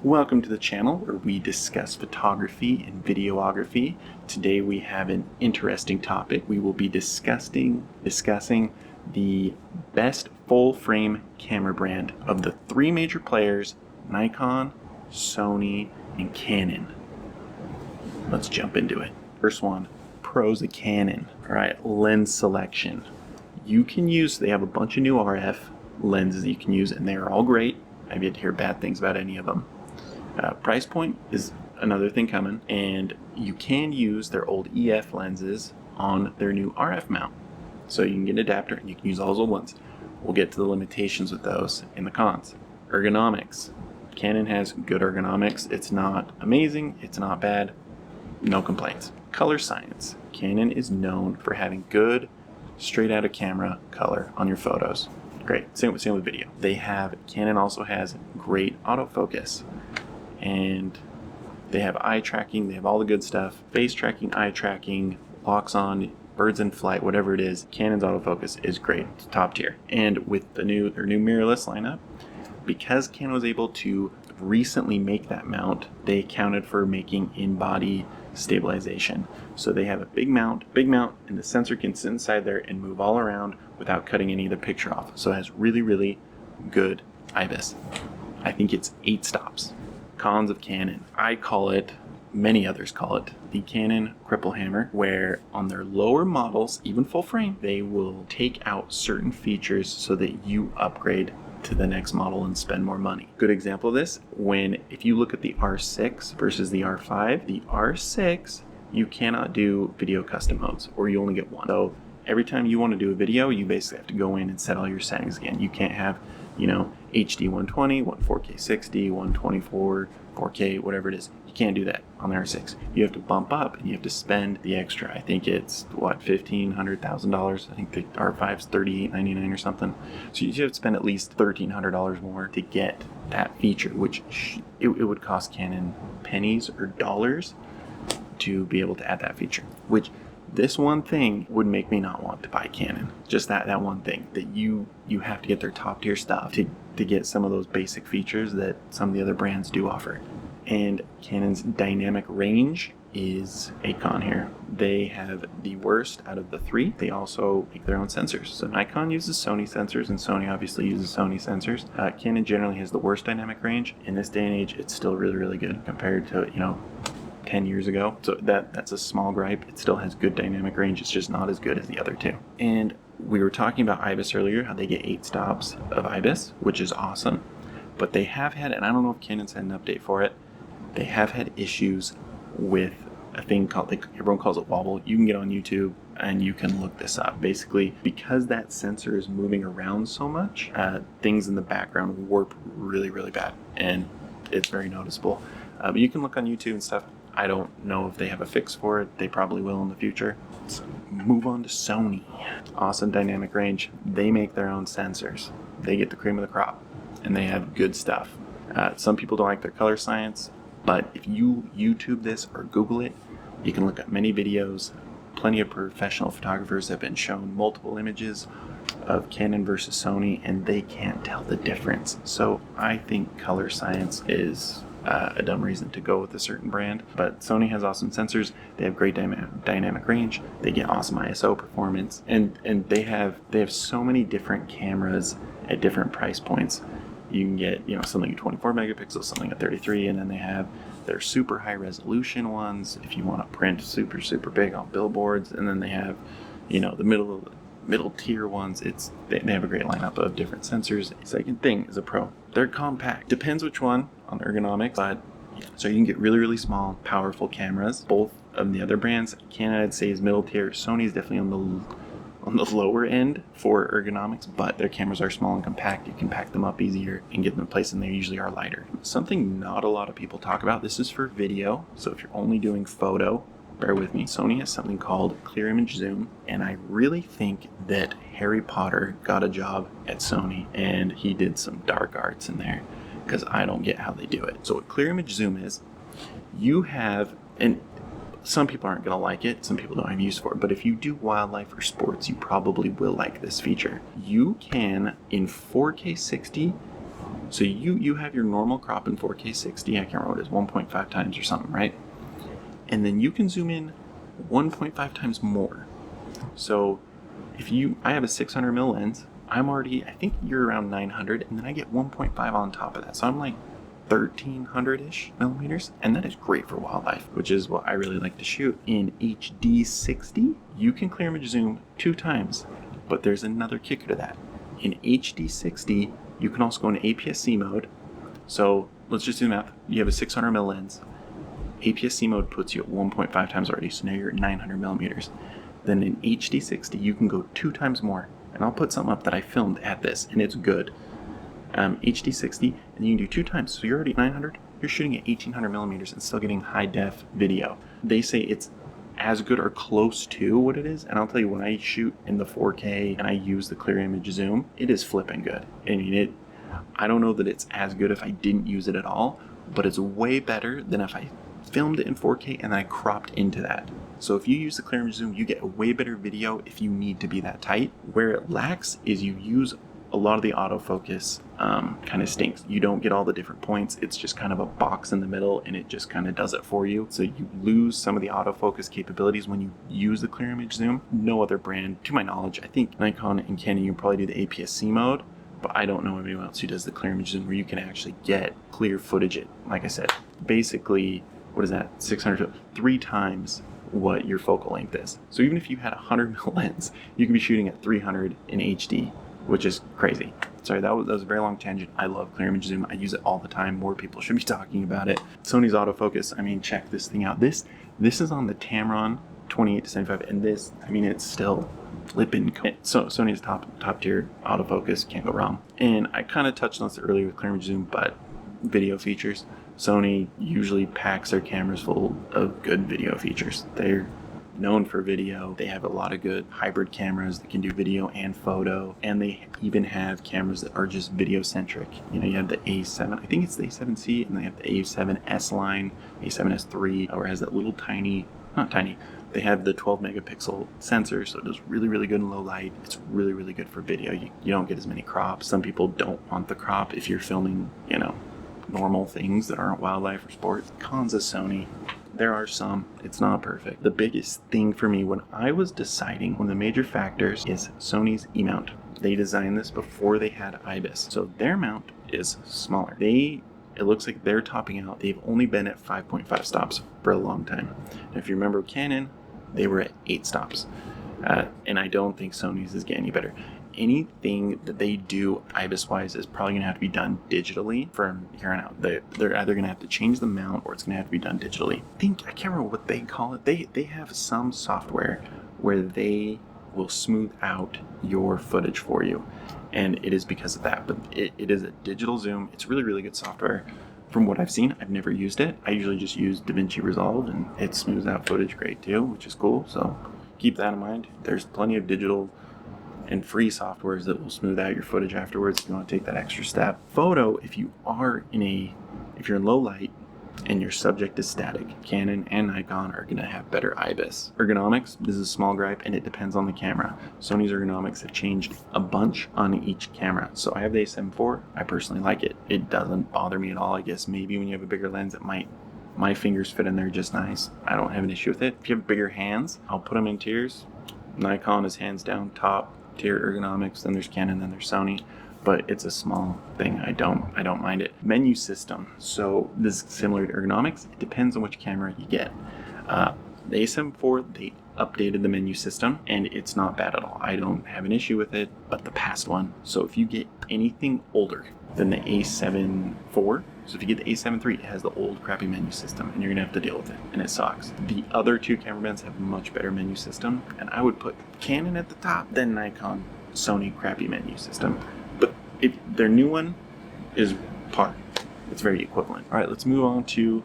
Welcome to the channel where we discuss photography and videography. Today we have an interesting topic. We will be discussing the best full-frame camera brand of the three major players, Nikon, Sony, and Canon. Let's jump into it. First one, pros of Canon. All right, lens selection. They have a bunch of new RF lenses you can use, and they're all great. I've yet to hear bad things about any of them. Price point is another thing coming, and you can use their old EF lenses on their new RF mount. So you can get an adapter and you can use all those old ones. We'll get to the limitations with those in the cons. Ergonomics. Canon has good ergonomics. It's not amazing, it's not bad, no complaints. Color science. Canon is known for having good, straight out of camera color on your photos. Great, same with video. Canon also has great autofocus. And they have eye tracking, they have all the good stuff. Face tracking, eye tracking, locks on, birds in flight, whatever it is. Canon's autofocus is great, it's top tier. And with their new mirrorless lineup, because Canon was able to recently make that mount, they accounted for making in-body stabilization. So they have a big mount, and the sensor can sit inside there and move all around without cutting any of the picture off. So it has really, really good IBIS. I think it's 8 stops. Cons of Canon. I call it, many others call it, the Canon Cripple hammer, where on their lower models, even full frame, they will take out certain features so that you upgrade to the next model and spend more money. Good example of this, if you look at the R6 versus the R5, the R6, you cannot do video custom modes, or you only get one. So every time you want to do a video, you basically have to go in and set all your settings again. You can't have, HD 120, 4K 60, 124, 4K, whatever it is. You can't do that on the R6. You have to bump up and you have to spend the extra. I think it's $1,500, $1,000. I think the R5's $3,899 or something. So you have to spend at least $1,300 more to get that feature, which it would cost Canon pennies or dollars to be able to add that feature, which this one thing would make me not want to buy Canon. Just that one thing, that you have to get their top tier stuff to get some of those basic features that some of the other brands do offer. And Canon's dynamic range is a con here. They have the worst out of the three. They also make their own sensors. So Nikon uses Sony sensors, and Sony obviously uses Sony sensors. Canon generally has the worst dynamic range. In this day and age, it's still really, really good compared to, 10 years ago. So that's a small gripe. It still has good dynamic range. It's just not as good as the other two. And we were talking about IBIS earlier, how they get 8 stops of IBIS, which is awesome. But they have had, and I don't know if Canon's had an update for it, they have had issues with a thing called, everyone calls it Wobble. You can get on YouTube and you can look this up. Basically, because that sensor is moving around so much, things in the background warp really, really bad. And it's very noticeable. But you can look on YouTube and stuff. I don't know if they have a fix for it. They probably will in the future. Let's move on to Sony. Awesome dynamic range. They make their own sensors. They get the cream of the crop, and they have good stuff. Some people don't like their color science, but if you YouTube this or Google it, you can look at many videos. Plenty of professional photographers have been shown multiple images of Canon versus Sony, and they can't tell the difference. So I think color science is a dumb reason to go with a certain brand. But Sony has awesome sensors. They have great dynamic range. They get awesome ISO performance, and they have so many different cameras at different price points. You can get something at 24 megapixels, something at 33, and then they have their super high resolution ones if you want to print super, super big on billboards, and then they have the middle tier ones. They have a great lineup of different sensors. Second thing is a pro. They're compact. Depends which one on ergonomics, but so you can get really, really small, powerful cameras. Both of the other brands, Canon I'd say is middle tier. Sony is definitely on the lower end for ergonomics, but their cameras are small and compact. You can pack them up easier and get them placed, and they usually are lighter. Something not a lot of people talk about. This is for video, so if you're only doing photo, bear with me. Sony has something called clear image zoom, and I really think that Harry Potter got a job at Sony and he did some dark arts in there, because I don't get how they do it. So what clear image zoom is, you have, and some people aren't going to like it, some people don't have use for it, but if you do wildlife or sports, you probably will like this feature. You can, in 4K 60, So you have your normal crop in 4K 60, I can't remember what it is, 1.5 times or something, right? And then you can zoom in 1.5 times more. So I have a 600 mil lens, I think you're around 900, and then I get 1.5 on top of that. So I'm like 1300-ish millimeters, and that is great for wildlife, which is what I really like to shoot. In HD 60, you can clear image zoom 2 times, but there's another kicker to that. In HD 60, you can also go into APS-C mode. So let's just do the math. You have a 600 mil lens. APS-C mode puts you at 1.5 times already, so now you're at 900 millimeters. Then in HD 60, you can go 2 times more. And I'll put something up that I filmed at this, and it's good. HD 60, and you can do 2 times. So you're already at 900, you're shooting at 1800 millimeters and still getting high def video. They say it's as good or close to what it is, and I'll tell you, when I shoot in the 4K and I use the clear image zoom, it is flipping good. I mean, I don't know that it's as good if I didn't use it at all, but it's way better than if I filmed it in 4K and then I cropped into that. So if you use the clear image zoom, you get a way better video if you need to be that tight. Where it lacks is you use a lot of the autofocus kind of stinks. You don't get all the different points. It's just kind of a box in the middle, and it just kind of does it for you. So you lose some of the autofocus capabilities when you use the clear image zoom. No other brand, to my knowledge, I think Nikon and Canon, you can probably do the APS-C mode, but I don't know anyone else who does the clear image zoom where you can actually get clear footage. Like I said, basically, what is that? 600, 3 times what your focal length is. So even if you had a 100 mil lens, you can be shooting at 300 in HD, which is crazy. Sorry, that was a very long tangent. I love clear image zoom. I use it all the time. More people should be talking about it. Sony's autofocus, I mean, check this thing out. This is on the Tamron 28-75, and this, I mean, it's still flipping. So Sony's top tier autofocus, can't go wrong. And I kind of touched on this earlier with clear image zoom, but video features. Sony usually packs their cameras full of good video features. They're known for video. They have a lot of good hybrid cameras that can do video and photo, and they even have cameras that are just video centric. You know, you have the A7, I think it's the A7C, and they have the A7S line, A7S3, or has that little not tiny, they have the 12 megapixel sensor, so it does really, really good in low light. It's really, really good for video. You don't get as many crops. Some people don't want the crop if you're filming, you know, normal things that aren't wildlife or sports. Cons of Sony, there are some. It's not perfect. The biggest thing for me when I was deciding, one of the major factors is Sony's E-mount. They designed this before they had IBIS, so their mount is smaller. It looks like they're topping out. They've only been at 5.5 stops for a long time. And if you remember Canon, they were at 8 stops. And I don't think Sony's is getting any better. Anything that they do IBIS-wise is probably going to have to be done digitally from here on out. They're either going to have to change the mount or it's going to have to be done digitally. I can't remember what they call it. They have some software where they will smooth out your footage for you. And it is because of that. But it is a digital zoom. It's really, really good software. From what I've seen, I've never used it. I usually just use DaVinci Resolve, and it smooths out footage great too, which is cool. So keep that in mind. There's plenty of digital and free softwares that will smooth out your footage afterwards if you want to take that extra step. Photo, if you're in low light and your subject is static, Canon and Nikon are going to have better IBIS. Ergonomics, this is a small gripe, and it depends on the camera. Sony's ergonomics have changed a bunch on each camera. So I have the A7 IV. I personally like it. It doesn't bother me at all. I guess maybe when you have a bigger lens, my fingers fit in there just nice. I don't have an issue with it. If you have bigger hands, I'll put them in tiers. Nikon is hands down top tier ergonomics, then there's Canon, then there's Sony, but it's a small thing. I don't mind it. Menu system. So this is similar to ergonomics. It depends on which camera you get. The A7 IV, they updated the menu system, and it's not bad at all. I don't have an issue with it, but the past one. So if you get anything older than the A7 IV, so if you get the A7 III, it has the old crappy menu system, and you're gonna have to deal with it, and it sucks. The other 2 cameramans have a much better menu system, and I would put Canon at the top, then Nikon, Sony crappy menu system. But their new one is par. It's very equivalent. All right, let's move on to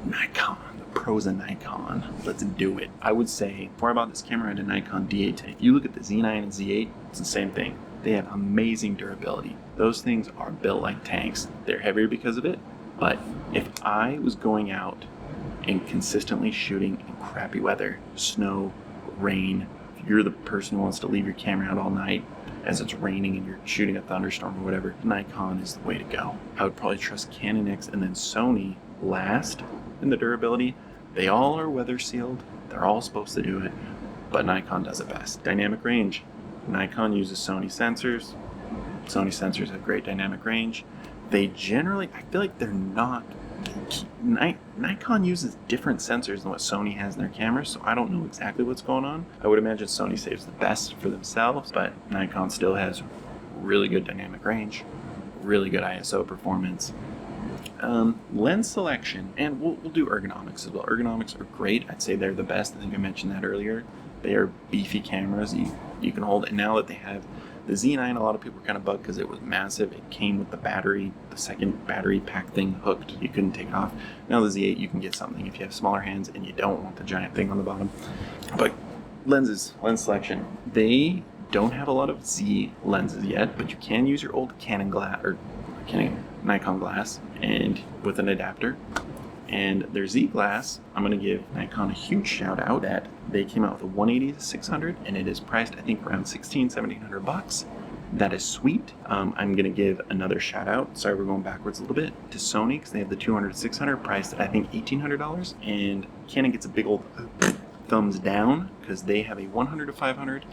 Nikon. The pros of Nikon. Let's do it. I would say, before I bought this camera, I had a Nikon D8. If you look at the Z9 and Z8, it's the same thing. They have amazing durability. Those things are built like tanks. They're heavier because of it, but if I was going out and consistently shooting in crappy weather, snow, rain, if you're the person who wants to leave your camera out all night as it's raining and you're shooting a thunderstorm or whatever, Nikon is the way to go. I would probably trust Canon next and then Sony last in the durability. They all are weather sealed. They're all supposed to do it, but Nikon does it best. Dynamic range. Nikon uses Sony sensors. Sony sensors have great dynamic range. They generally, I feel like they're not, Nikon uses different sensors than what Sony has in their cameras, so I don't know exactly what's going on. I would imagine Sony saves the best for themselves, but Nikon still has really good dynamic range, really good ISO performance. Lens selection, and we'll do ergonomics as well. Ergonomics are great. I'd say they're the best. I think I mentioned that earlier. They are beefy cameras you can hold, and now that they have the Z9, a lot of people were kind of bugged because it was massive. It came with the battery, the second battery pack thing hooked. You couldn't take it off. Now the Z8, you can get something if you have smaller hands and you don't want the giant thing on the bottom. But lens selection, they don't have a lot of Z lenses yet, but you can use your old Canon glass or Nikon glass and with an adapter. And their Z glass, I'm going to give Nikon a huge shout out that they came out with a 180 to 600 and it is priced I think around $1,700. That is sweet. I'm going to give another shout out, sorry we're going backwards a little bit, to Sony because they have the 200 to 600 priced at I think $1,800, and Canon gets a big old thumbs down because they have a 100 to 500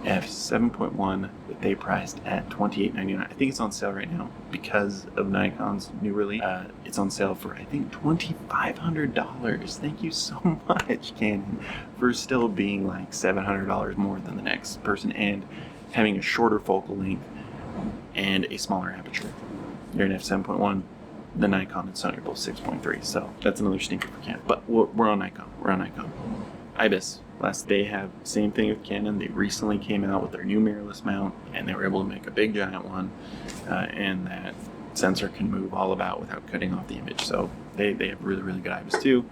f7.1 that they priced at $28.99. I think it's on sale right now because of Nikon's new release. It's on sale for I think $2,500. Thank you so much, Canon, for still being like $700 more than the next person and having a shorter focal length and a smaller aperture. You're an f7.1. The Nikon and Sony are both 6.3, so that's another stinker for Canon. But we're on Nikon. IBIS. They have the same thing with Canon. They recently came out with their new mirrorless mount, and they were able to make a big giant one, and that sensor can move all about without cutting off the image. So they have really, really good IBIS too,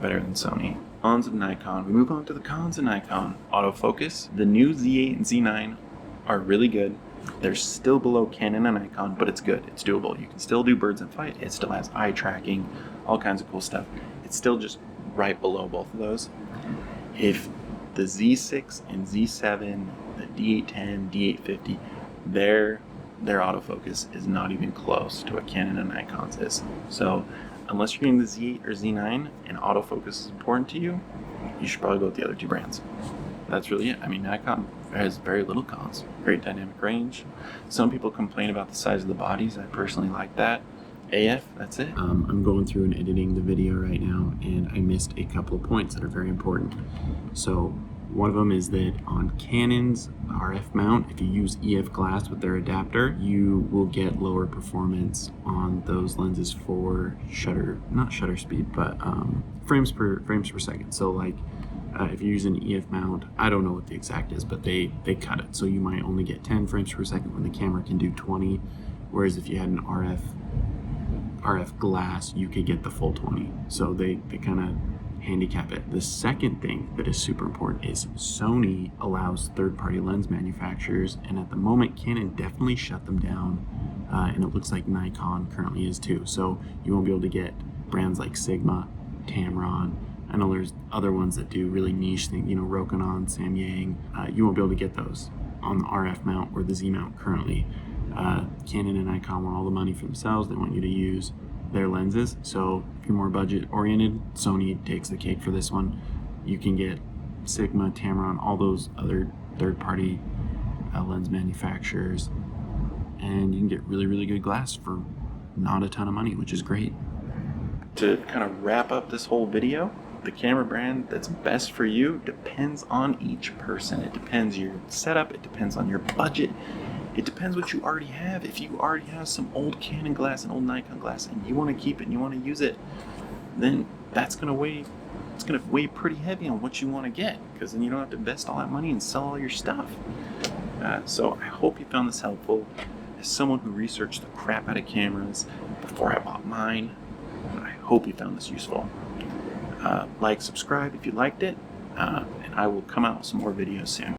better than Sony. Cons of Nikon. We move on to the cons of Nikon. Autofocus. The new Z8 and Z9 are really good. They're still below Canon and Nikon, but it's good. It's doable. You can still do birds in flight. It still has eye tracking, all kinds of cool stuff. It's still just right below both of those. If the Z6 and Z7, the D810, D850, their autofocus is not even close to what Canon and Nikon's is. So unless you're getting the Z8 or Z9 and autofocus is important to you, you should probably go with the other two brands. That's really it. I mean, Nikon has very little cons. Great dynamic range. Some people complain about the size of the bodies. I personally like that. AF, that's it. I'm going through and editing the video right now, and I missed a couple of points that are very important. So one of them is that on Canon's RF mount, if you use EF glass with their adapter, you will get lower performance on those lenses for not shutter speed, but frames per second. So like if you use an EF mount, I don't know what the exact is, but they cut it. So you might only get 10 frames per second when the camera can do 20, whereas if you had an RF glass, you could get the full 20. So they kind of handicap it. The second thing that is super important is Sony allows third-party lens manufacturers, and at the moment Canon definitely shut them down, and it looks like Nikon currently is too. So you won't be able to get brands like Sigma, Tamron. I know there's other ones that do really niche things, Rokinon, Samyang. You won't be able to get those on the RF mount or the Z mount currently. Canon and Nikon want all the money for themselves. They want you to use their lenses. So if you're more budget oriented, Sony takes the cake for this one. You can get Sigma, Tamron, all those other third-party lens manufacturers, and you can get really, really good glass for not a ton of money, which is great. To kind of wrap up this whole video, the camera brand that's best for you depends on each person. It depends your setup, it depends on your budget. It depends what you already have. If you already have some old Canon glass and old Nikon glass and you want to keep it and you want to use it, then it's going to weigh pretty heavy on what you want to get, because then you don't have to invest all that money and sell all your stuff. So I hope you found this helpful. As someone who researched the crap out of cameras before I bought mine, I hope you found this useful. Like, subscribe if you liked it, and I will come out with some more videos soon.